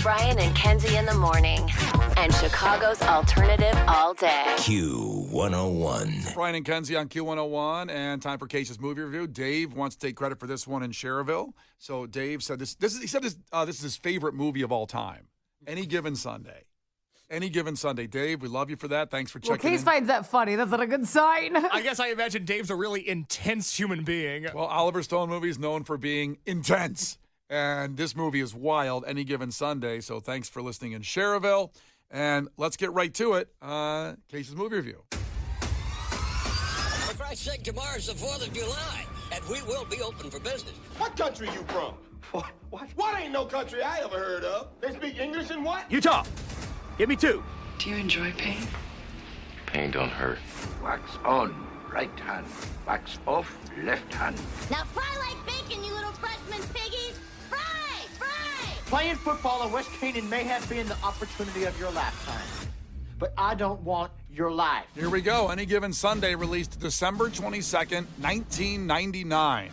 Brian and Kenzie in the morning. And Chicago's alternative all day. Q101. Brian and Kenzie on Q101, and time for Case's movie review. Dave wants to take credit for this one in Cherville. So Dave said this is his favorite movie of all time. Any Given Sunday. Any Given Sunday. Dave, we love you for that. Thanks for checking in. Case finds that funny. That's not a good sign. I guess I imagine Dave's a really intense human being. Well, Oliver Stone movie is known for being intense. And this movie is wild, Any Given Sunday. So thanks for listening in Cherville. And let's get right to it. Case's movie review. For Christ's sake, tomorrow's the 4th of July, and we will be open for business. What country you from? What ain't no country I ever heard of? They speak English and what? Utah. Give me 2. Do you enjoy pain? Pain don't hurt. Wax on, right hand. Wax off, left hand. Now fry like bacon, you little freshman piggies. Fry! Fry! Playing football in West Canaan may have been the opportunity of your lifetime. But I don't want your life. Here we go. Any Given Sunday released December 22nd, 1999.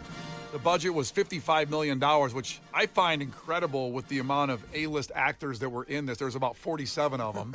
The budget was $55 million, which I find incredible with the amount of A-list actors that were in this. There's about 47 of them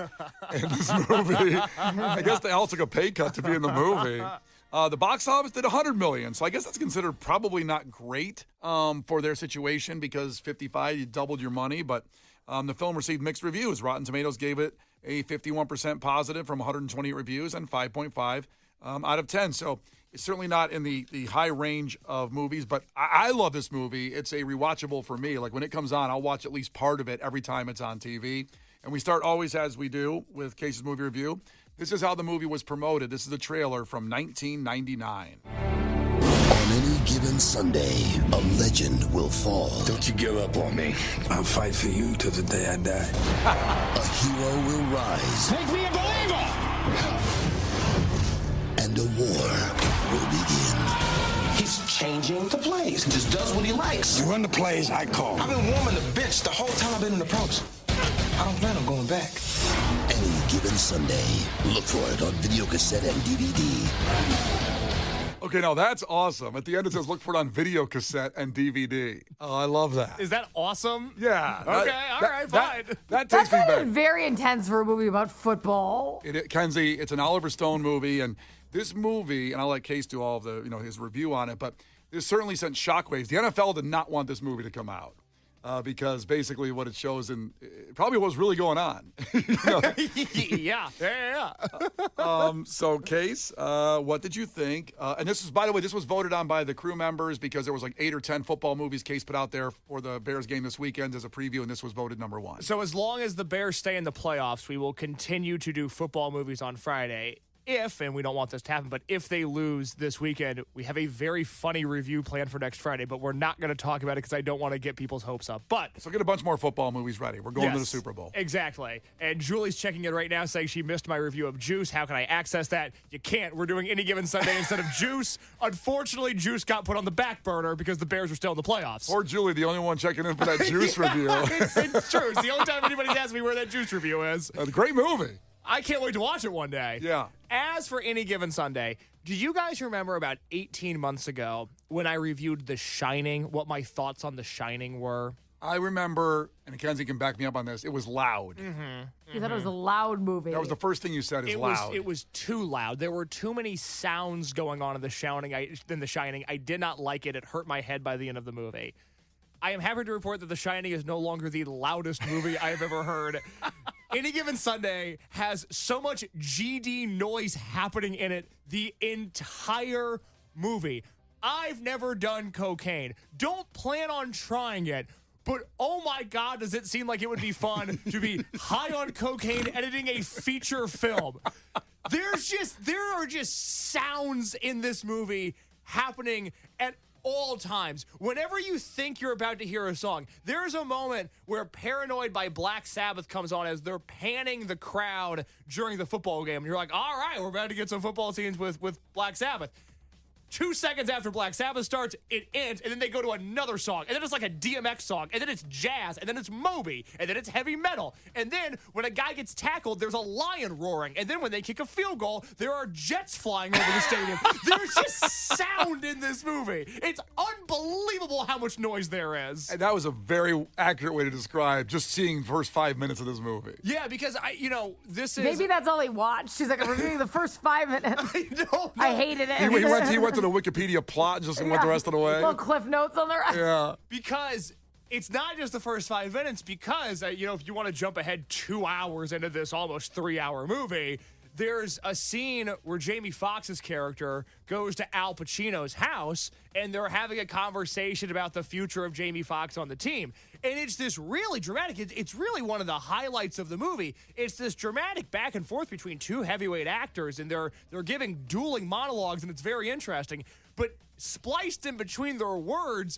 in this movie. I guess they all took a pay cut to be in the movie. The box office did $100 million, so I guess that's considered probably not great for their situation because 55, you doubled your money. But the film received mixed reviews. Rotten Tomatoes gave it a 51% positive from 128 reviews and 5.5 out of 10. So it's certainly not in the high range of movies, but I love this movie. It's a rewatchable for me. Like when it comes on, I'll watch at least part of it every time it's on TV. And we start always as we do with Case's movie review. This is how the movie was promoted. This is a trailer from 1999. On any given Sunday, a legend will fall. Don't you give up on me. I'll fight for you till the day I die. A hero will rise. Make me a believer! And a war will begin. He's changing the plays. He just does what he likes. You run the plays I call. I've been warming the bench the whole time I've been in the pros. I don't plan on going back. Any Given Sunday. Look for it on video cassette and DVD. Okay, now that's awesome. At the end it says look for it on video cassette and DVD. Oh, I love that. Is that awesome? Yeah. Okay, all right, fine. That takes me back. Very intense for a movie about football. Kenzie, it's an Oliver Stone movie, and this movie, and I'll let Case do all of the, his review on it, but this certainly sent shockwaves. The NFL did not want this movie to come out because basically what it shows and probably what was really going on. Yeah. So, Case, what did you think? And this is, by the way, this was voted on by the crew members because there was like 8 or 10 football movies Case put out there for the Bears game this weekend as a preview, and this was voted number 1. So as long as the Bears stay in the playoffs, we will continue to do football movies on Friday. If, and we don't want this to happen, but if they lose this weekend, we have a very funny review planned for next Friday, but we're not going to talk about it because I don't want to get people's hopes up. But so get a bunch more football movies ready. We're going to the Super Bowl. Exactly. And Julie's checking in right now saying she missed my review of Juice. How can I access that? You can't. We're doing Any Given Sunday instead of Juice. Unfortunately, Juice got put on the back burner because the Bears were still in the playoffs. Or Julie, the only one checking in for that Juice review. It's true. It's the only time anybody's asked me where that Juice review is. Great movie. I can't wait to watch it one day. Yeah. As for Any Given Sunday, do you guys remember about 18 months ago when I reviewed The Shining, what my thoughts on The Shining were? I remember, and Kenzie can back me up on this, it was loud. You thought it was a loud movie. That was the first thing you said is loud. It was too loud. There were too many sounds going on in The Shining. I did not like it. It hurt my head by the end of the movie. I am happy to report that The Shining is no longer the loudest movie I have ever heard. Any Given Sunday has so much GD noise happening in it the entire movie. I've never done cocaine. Don't plan on trying it. But oh my God, does it seem like it would be fun to be high on cocaine editing a feature film. There are just sounds in this movie happening at all times. Whenever you think you're about to hear a song, there's a moment where Paranoid by Black Sabbath comes on as they're panning the crowd during the football game. And you're like, all right, we're about to get some football scenes with Black Sabbath. 2 seconds after Black Sabbath starts, it ends, and then they go to another song, and then it's like a DMX song, and then it's jazz, and then it's Moby, and then it's heavy metal, and then when a guy gets tackled, there's a lion roaring, and then when they kick a field goal, there are jets flying over the stadium. There's just sound in this movie. It's unbelievable how much noise there is. And that was a very accurate way to describe just seeing the first 5 minutes of this movie. Yeah, because this is Maybe that's all he watched. She's like, I'm reviewing the first 5 minutes. I hated it. He went to the Wikipedia plot and just went the rest of the way. Little cliff notes on the rest. Yeah. Because it's not just the first 5 minutes, because, if you want to jump ahead 2 hours into this almost 3-hour movie, there's a scene where Jamie Foxx's character goes to Al Pacino's house, and they're having a conversation about the future of Jamie Foxx on the team. And it's this really dramatic, it's really one of the highlights of the movie. It's this dramatic back and forth between two heavyweight actors, and they're giving dueling monologues, and it's very interesting. But spliced in between their words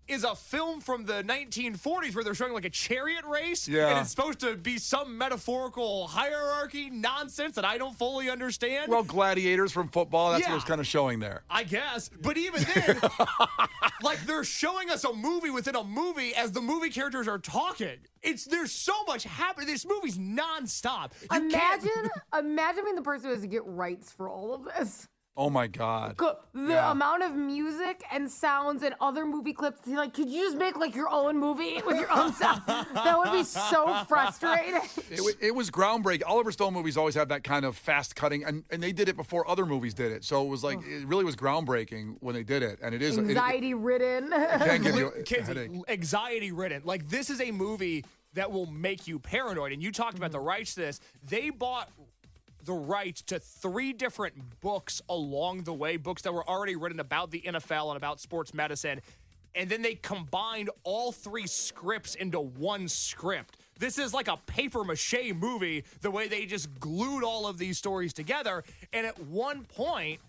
is a film from the 1940s where they're showing like a chariot race. Yeah. And it's supposed to be some metaphorical hierarchy nonsense that I don't fully understand. Well, gladiators from football, that's what it's kind of showing there. I guess. But even then, like they're showing us a movie within a movie as the movie characters are talking. There's so much happening. This movie's nonstop. Imagine being the person who has to get rights for all of this. Oh my God. The amount of music and sounds and other movie clips, like, could you just make like your own movie with your own sound? That would be so frustrating. It was groundbreaking. Oliver Stone movies always have that kind of fast cutting, and they did it before other movies did it. So it was like, it really was groundbreaking when they did it. And it is anxiety-ridden. It can give you a Kenzie, headache. Anxiety-ridden. Like, this is a movie that will make you paranoid. And you talked about the rights to this. They bought the rights to 3 different books along the way, books that were already written about the NFL and about sports medicine, and then they combined all 3 scripts into one script. This is like a papier-mâché movie, the way they just glued all of these stories together, and at one point,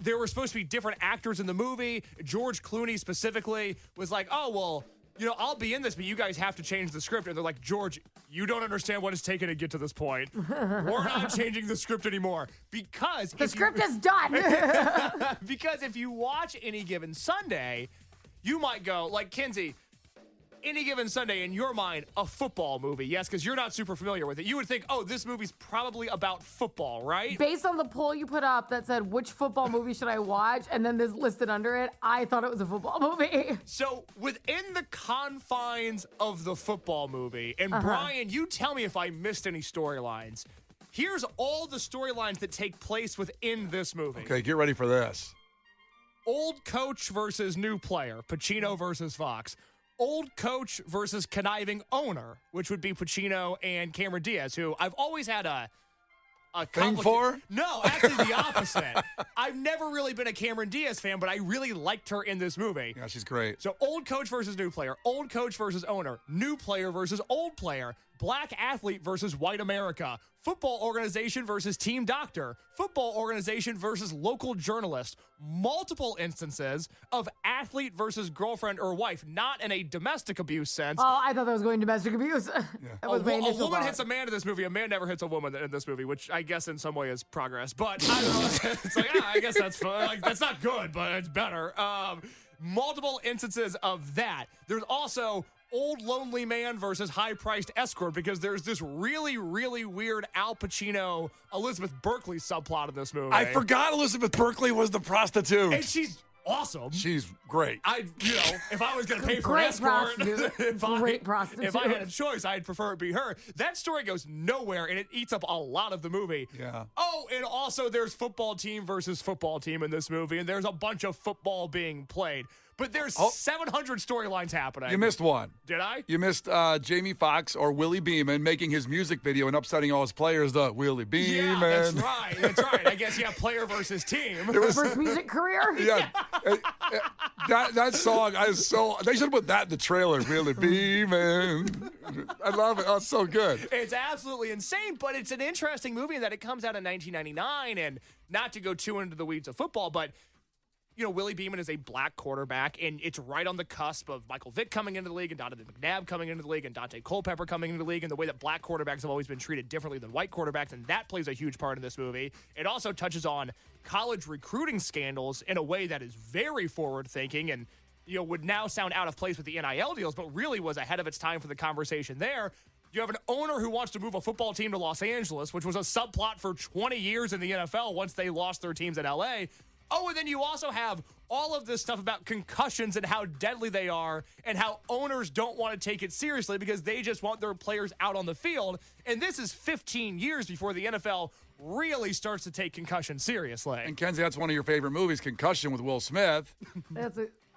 there were supposed to be different actors in the movie. George Clooney specifically was like, oh, well, I'll be in this, but you guys have to change the script. And they're like, George, you don't understand what it's taken to get to this point. We're not changing the script anymore. Because the script is done. Because if you watch Any Given Sunday, you might go, like, Kenzie, Any Given Sunday, in your mind, a football movie. Yes, because you're not super familiar with it. You would think, oh, this movie's probably about football, right? Based on the poll you put up that said, which football movie should I watch? And then this listed under it, I thought it was a football movie. So within the confines of the football movie, and Brian, you tell me if I missed any storylines. Here's all the storylines that take place within this movie. Okay, get ready for this. Old coach versus new player, Pacino versus Fox. Old coach versus conniving owner, which would be Pacino and Cameron Diaz, who I've always had a thing for? No, actually the opposite. I've never really been a Cameron Diaz fan, but I really liked her in this movie. Yeah, she's great. So old coach versus new player, old coach versus owner, new player versus old player, black athlete versus white America, football organization versus team doctor, football organization versus local journalist, multiple instances of athlete versus girlfriend or wife, not in a domestic abuse sense. Oh, I thought that was going domestic abuse. That was my a initial woman thought. hits a man in this movie. A man never hits a woman in this movie, which I guess in some way is progress. But I don't know. It's like, I guess that's fun. Like, that's not good, but it's better. Multiple instances of that. There's also old lonely man versus high-priced escort, because there's this really, really weird Al Pacino, Elizabeth Berkley subplot in this movie. I forgot Elizabeth Berkley was the prostitute. And she's awesome. She's great. If I was going to pay for an escort, if I had a choice, I'd prefer it be her. That story goes nowhere, and it eats up a lot of the movie. Yeah. Oh, and also there's football team versus football team in this movie, and there's a bunch of football being played. But there's 700 storylines happening. You missed one. Did I? You missed Jamie Foxx or Willie Beeman making his music video and upsetting all his players, the Willie Beeman. Yeah, that's right. That's right. I guess, player versus team. First music career? Yeah. That song, they should have put that in the trailer, Willie Beeman. I love it. Oh, it's so good. It's absolutely insane, but it's an interesting movie in that it comes out in 1999, and not to go too into the weeds of football, but Willie Beeman is a black quarterback, and it's right on the cusp of Michael Vick coming into the league and Donovan McNabb coming into the league and Dante Culpepper coming into the league, and the way that black quarterbacks have always been treated differently than white quarterbacks, and that plays a huge part in this movie. It also touches on college recruiting scandals in a way that is very forward-thinking and would now sound out of place with the NIL deals, but really was ahead of its time for the conversation there. You have an owner who wants to move a football team to Los Angeles, which was a subplot for 20 years in the NFL once they lost their teams in LA. Oh, and then you also have all of this stuff about concussions and how deadly they are and how owners don't want to take it seriously because they just want their players out on the field. And this is 15 years before the NFL really starts to take concussion seriously. And Kenzie, that's one of your favorite movies, Concussion with Will Smith.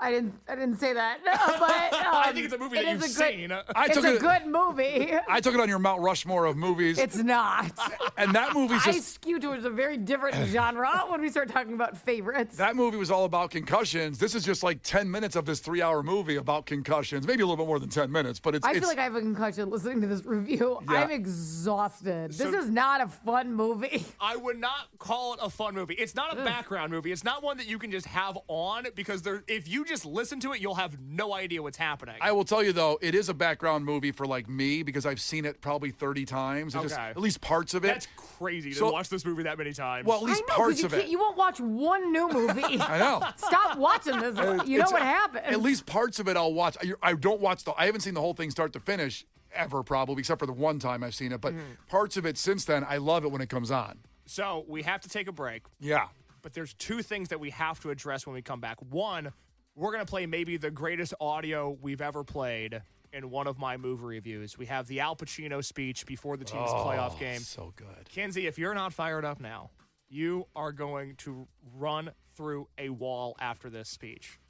I didn't say that, but I think it's a movie that you've seen. It's a good movie. I took it on your Mount Rushmore of movies. It's not. And that movie's I skew towards a very different genre when we start talking about favorites. That movie was all about concussions. This is just like 10 minutes of this 3-hour movie about concussions. Maybe a little bit more than 10 minutes, but I feel like I have a concussion listening to this review. Yeah. I'm exhausted. This is not a fun movie. I would not call it a fun movie. It's not a background movie. It's not one that you can just have on because if you just listen to it, you'll have no idea what's happening. I will tell you, though, it is a background movie for, like, me because I've seen it probably 30 times. Okay. Just, at least parts of it. That's crazy to watch this movie that many times. Well, at least parts of it. You won't watch one new movie. I know. Stop watching this. You know what happened. At least parts of it I'll watch. I don't watch I haven't seen the whole thing start to finish ever, probably, except for the one time I've seen it. But parts of it since then, I love it when it comes on. So we have to take a break. Yeah. But there's two things that we have to address when we come back. One, we're going to play maybe the greatest audio we've ever played in one of my movie reviews. We have the Al Pacino speech before the team's playoff game. So good. Kenzie, if you're not fired up now, you are going to run through a wall after this speech.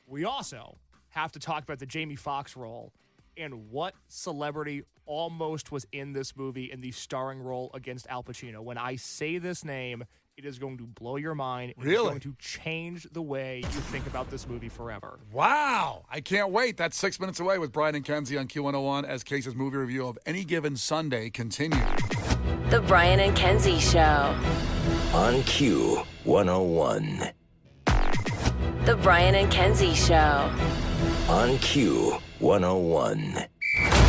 We also have to talk about the Jamie Foxx role and what celebrity almost was in this movie in the starring role against Al Pacino. When I say this name, it is going to blow your mind. It is going to change the way you think about this movie forever. Wow. I can't wait. That's 6 minutes away with Brian and Kenzie on Q101 as Case's movie review of Any Given Sunday continues. The Brian and Kenzie Show. On Q101. The Brian and Kenzie Show. On Q101.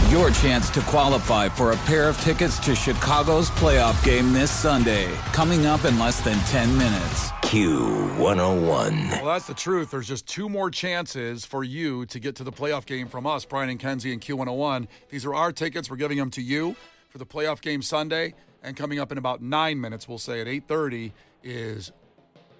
Your chance to qualify for a pair of tickets to Chicago's playoff game this Sunday, coming up in less than 10 minutes. Q101. Well, that's the truth. There's just 2 more chances for you to get to the playoff game from us, Brian and Kenzie and Q101. These are our tickets. We're giving them to you for the playoff game Sunday. And coming up in about 9 minutes, we'll say at 8:30, is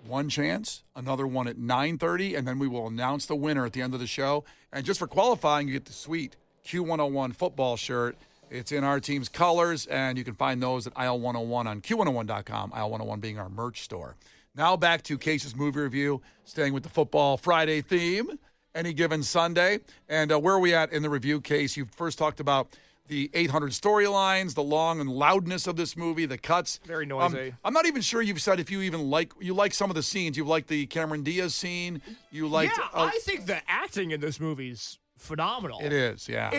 one chance, another one at 9:30, and then we will announce the winner at the end of the show. And just for qualifying, you get the sweet Q101 football shirt. It's in our team's colors, and you can find those at aisle 101 on Q101.com, aisle 101 being our merch store. Now back to Case's movie review, staying with the Football Friday theme, Any Given Sunday. And where are we at in the review, Case? You first talked about the 800 storylines, the long and loudness of this movie, the cuts. Very noisy. I'm not even sure you've said if you even like some of the scenes. You like the Cameron Diaz scene. You liked. Yeah, I think the acting in this movie's phenomenal. It is, yeah.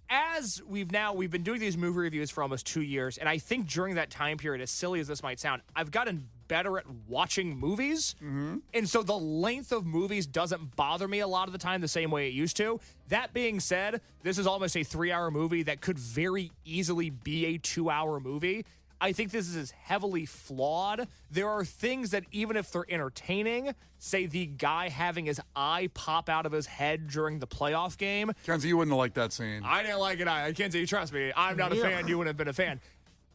As we've been doing these movie reviews for almost 2 years, and I think during that time period, as silly as this might sound, I've gotten better at watching movies. Mm-hmm. And so the length of movies doesn't bother me a lot of the time the same way it used to. That being said, this is almost a 3-hour movie that could very easily be a 2-hour movie. I think this is heavily flawed. There are things that, even if they're entertaining, say the guy having his eye pop out of his head during the playoff game. Kenzie, you wouldn't have liked that scene. I didn't like it. I can't say you trust me. I'm not a fan. You wouldn't have been a fan.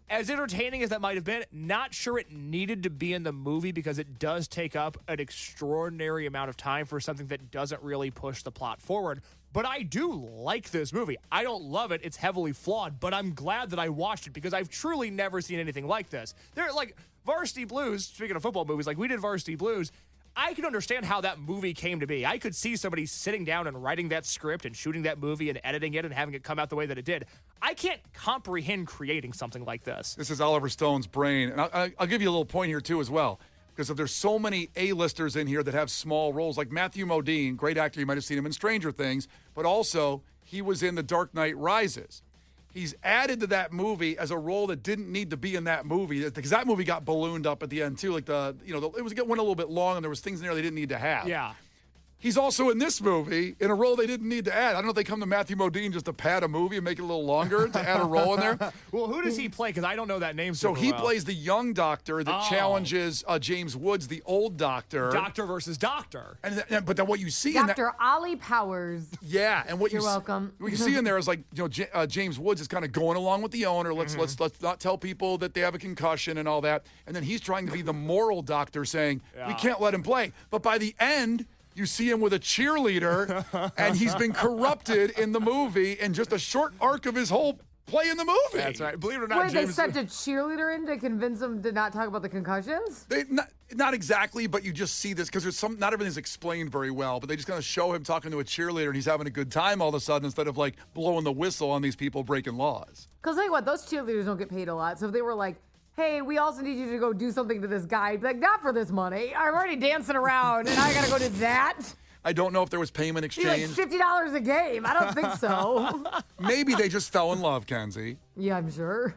As entertaining as that might have been, not sure it needed to be in the movie because it does take up an extraordinary amount of time for something that doesn't really push the plot forward. But I do like this movie. I don't love it. It's heavily flawed, but I'm glad that I watched it because I've truly never seen anything like this. They're like Varsity Blues, speaking of football movies, like we did Varsity Blues. I can understand how that movie came to be. I could see somebody sitting down and writing that script and shooting that movie and editing it and having it come out the way that it did. I can't comprehend creating something like this. This is Oliver Stone's brain. And I'll give you a little point here, too, as well. Because there's so many A-listers in here that have small roles, like Matthew Modine, great actor. You might have seen him in Stranger Things. But also, he was in The Dark Knight Rises. He's added to that movie as a role that didn't need to be in that movie, because that movie got ballooned up at the end too. Like it went a little bit long, and there was things in there they didn't need to have. Yeah. He's also in this movie in a role they didn't need to add. I don't know if they come to Matthew Modine just to pad a movie and make it a little longer to add a role in there. Well, who does he play? Because I don't know that name. So he well. plays the young doctor that challenges James Woods, the old doctor. Doctor versus doctor. But then what you see Dr. Ollie Powers. Yeah, and what You're welcome. What you see in there is like, James Woods is kind of going along with the owner. Let's not tell people that they have a concussion and all that. And then he's trying to be the moral doctor, saying we can't let him play. But by the end, you see him with a cheerleader, and he's been corrupted in the movie in just a short arc of his whole play in the movie. That's right. Believe it or not, Wait, James... they sent a cheerleader in to convince him to not talk about the concussions? Not exactly, but you just see this because not everything's explained very well, but they just kind of show him talking to a cheerleader and he's having a good time all of a sudden instead of like blowing the whistle on these people breaking laws. Because tell you what, those cheerleaders don't get paid a lot. So if they were like, hey, we also need you to go do something to this guy, I'd be like, not for this money. I'm already dancing around and I got to go do that. I don't know if there was payment exchange. Like $50 a game. I don't think so. Maybe they just fell in love, Kenzie. Yeah, I'm sure.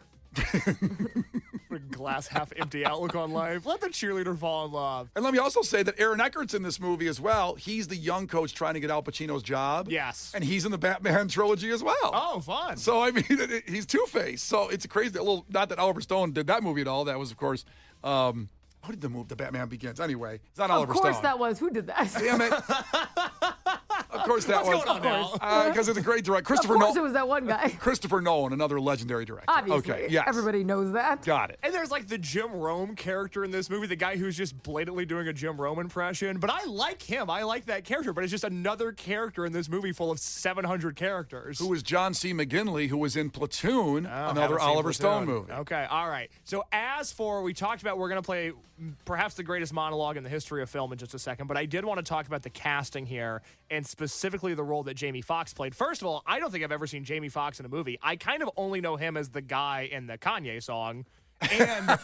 A glass half empty outlook on life. Let the cheerleader fall in love. And let me also say that Aaron Eckhart's in this movie as well. He's the young coach trying to get Al Pacino's job. Yes. And he's in the Batman trilogy as well. Oh, fun. So, I mean, he's Two-Face. So it's crazy. Not that Oliver Stone did that movie at all. That was, of course, who did the Batman Begins? Anyway, it's not Oliver Stone. Of course that was. Who did that? Damn it. Of course that was. What's going on now? Because it's a great director. Christopher Of course Nolan. it was that one guy. Christopher Nolan, another legendary director. Obviously. Okay, yes. Everybody knows that. Got it. And there's like the Jim Rome character in this movie, the guy who's just blatantly doing a Jim Rome impression. But I like him. I like that character. But it's just another character in this movie full of 700 characters. Who was John C. McGinley, who was in Platoon, another Oliver Stone movie. Okay, all right. So as for, we talked about, we're going to play perhaps the greatest monologue in the history of film in just a second, but I did want to talk about the casting here and specifically the role that Jamie Foxx played. First of all, I don't think I've ever seen Jamie Foxx in a movie. I kind of only know him as the guy in the Kanye song. And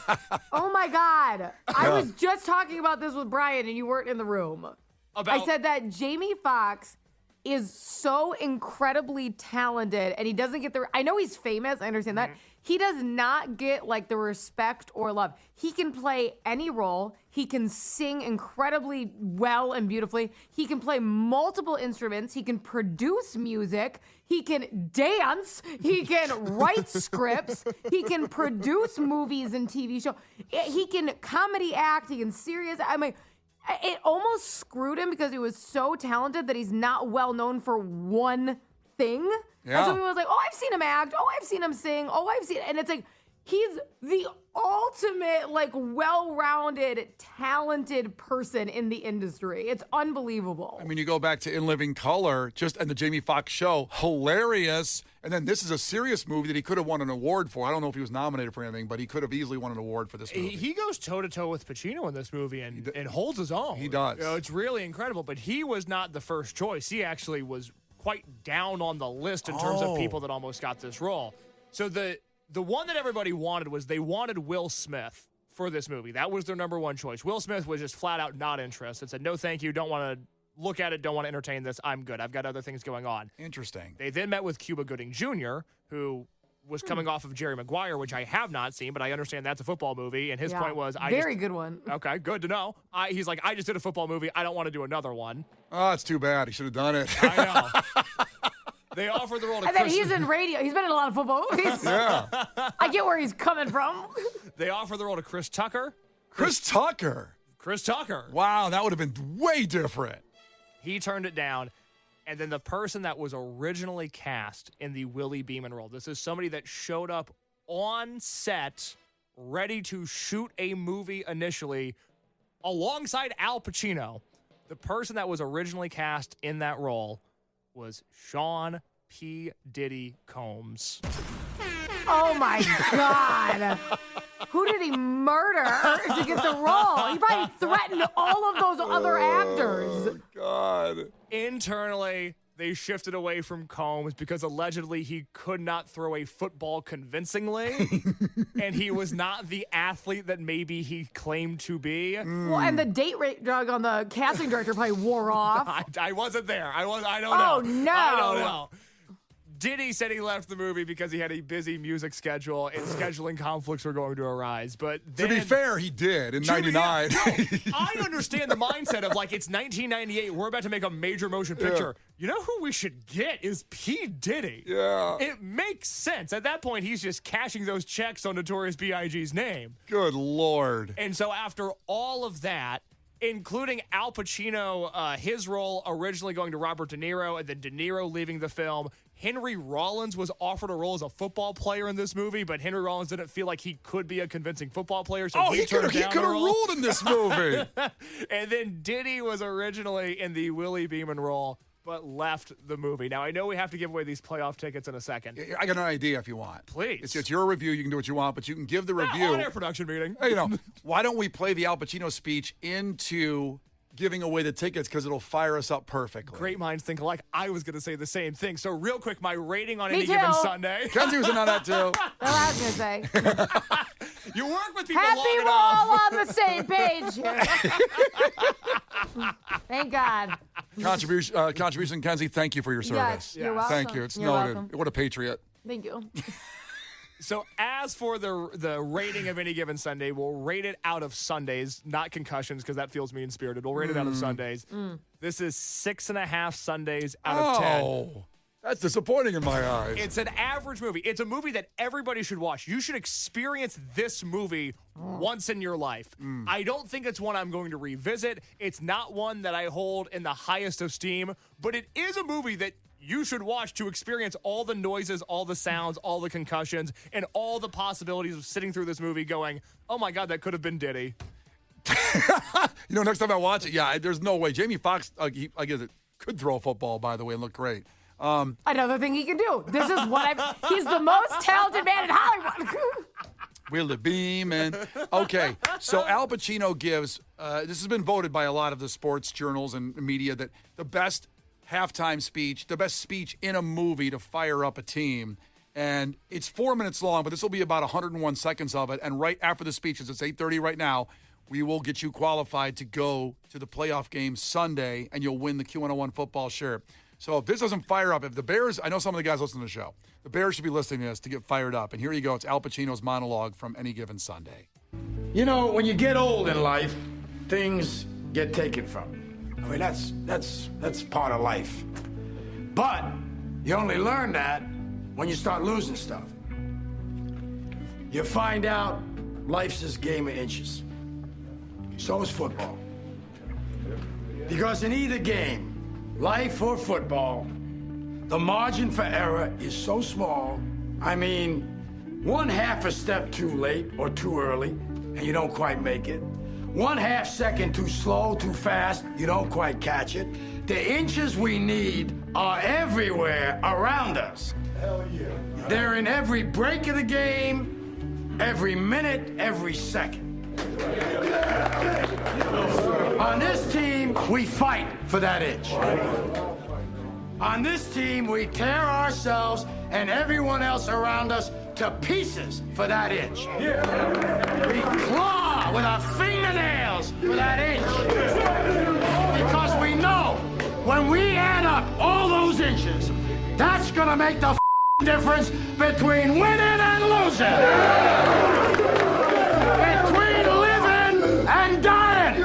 oh my God. I was just talking about this with Brian and you weren't in the room. I said that Jamie Foxx is so incredibly talented and he doesn't get I know he's famous, I understand that. He does not get like the respect or love. He can play any role. He can sing incredibly well and beautifully. He can play multiple instruments. He can produce music. He can dance. He can write scripts. He can produce movies and TV shows. He can comedy act. He can serious. I mean, it almost screwed him because he was so talented that he's not well known for one thing. Yeah. And so everyone was like, oh, I've seen him act. Oh, I've seen him sing. Oh, I've seen, and it's like, he's the ultimate, like, well-rounded, talented person in the industry. It's unbelievable. I mean, you go back to In Living Color, and the Jamie Foxx show, hilarious. And then this is a serious movie that he could have won an award for. I don't know if he was nominated for anything, but he could have easily won an award for this movie. he goes toe-to-toe with Pacino in this movie and holds his own. He does. You know, it's really incredible, but he was not the first choice. He actually was quite down on the list in terms of people that almost got this role. So the one that everybody wanted was they wanted Will Smith for this movie. That was their number one choice. Will Smith was just flat out not interested. Said, no, thank you. Don't want to look at it. Don't want to entertain this. I'm good. I've got other things going on. Interesting. They then met with Cuba Gooding Jr., who was coming off of Jerry Maguire, which I have not seen, but I understand that's a football movie. And his point was, very good one. Okay, good to know. He's like, I just did a football movie. I don't want to do another one. Oh, it's too bad. He should have done it. I know. They offered the role to Chris. And then he's in radio. He's been in a lot of football movies. Yeah. I get where he's coming from. They offered the role to Chris Tucker. Chris Tucker. Wow, that would have been way different. He turned it down. And then the person that was originally cast in the Willie Beeman role, this is somebody that showed up on set, ready to shoot a movie initially, alongside Al Pacino. The person that was originally cast in that role was Sean P. Diddy Combs. Oh, my God. Who did he murder to get the role? He probably threatened all of those other actors. Oh, God. Internally, they shifted away from Combs because allegedly he could not throw a football convincingly, and he was not the athlete that maybe he claimed to be. Well, and the date rape drug on the casting director probably wore off. I wasn't there. I don't know. Oh, no. I don't know. Diddy said he left the movie because he had a busy music schedule and scheduling conflicts were going to arise. But then, to be fair, he did in 99. I understand the mindset of like, it's 1998. We're about to make a major motion picture. Yeah. You know who we should get is P. Diddy. Yeah. It makes sense. At that point, he's just cashing those checks on Notorious B.I.G.'s name. Good Lord. And so after all of that, including Al Pacino, his role originally going to Robert De Niro, and then De Niro leaving the film. Henry Rollins was offered a role as a football player in this movie, but Henry Rollins didn't feel like he could be a convincing football player, so he could have ruled in this movie. And then Diddy was originally in the Willie Beeman role, but left the movie. Now, I know we have to give away these playoff tickets in a second. I got an idea if you want. Please. It's your review. You can do what you want, but you can give the review. On-air production meeting. Hey, why don't we play the Al Pacino speech into giving away the tickets because it'll fire us up perfectly. Great minds think alike. I was going to say the same thing. So real quick, my rating on any given Sunday. Kenzie was in on that too. That's what I was going to say. You work with people Happy long we're enough. all on the same page here. Thank God. Contribution, Kenzie, thank you for your service. Yes, you're welcome. Thank you. It's You're noted. welcome. What a patriot. Thank you. So as for the rating of any given Sunday, we'll rate it out of Sundays, not concussions, because that feels mean-spirited. We'll rate it out of Sundays. This is 6.5 Sundays out of 10. Oh, that's disappointing in my eyes. It's an average movie. It's a movie that everybody should watch. You should experience this movie once in your life. I don't think it's one I'm going to revisit. It's not one that I hold in the highest esteem, but it is a movie that you should watch to experience all the noises, all the sounds, all the concussions, and all the possibilities of sitting through this movie going, oh my God, that could have been Diddy. Next time I watch it, there's no way. Jamie Foxx, I guess it could throw a football, by the way, and look great. Another thing he can do. This is what he's the most talented man in Hollywood. Willie Beeman. Okay, so Al Pacino gives, this has been voted by a lot of the sports journals and media, that the best halftime speech, the best speech in a movie to fire up a team. And it's 4 minutes long, but this will be about 101 seconds of it. And right after the speech, as it's 8:30 right now, we will get you qualified to go to the playoff game Sunday, and you'll win the Q101 football shirt. So if this doesn't fire up, if the Bears, I know some of the guys listen to the show, the Bears should be listening to this to get fired up. And here you go. It's Al Pacino's monologue from Any Given Sunday. You know, when you get old in life, things get taken from you. I mean, that's part of life. But you only learn that when you start losing stuff. You find out life's this game of inches. So is football. Because in either game, life or football, the margin for error is so small. I mean, 1/2 step too late or too early, and you don't quite make it. 1/2 second too slow, too fast, you don't quite catch it. The inches we need are everywhere around us. Hell yeah. They're in every break of the game, every minute, every second. On this team, we fight for that inch. On this team, we tear ourselves and everyone else around us to pieces for that inch. We claw with our fingernails for that inch. Because we know when we add up all those inches, that's gonna make the difference between winning and losing. Between living and dying.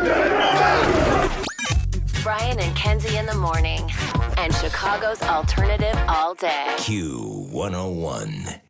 Brian and Kenzie in the morning, and Chicago's alternative all day. Q101.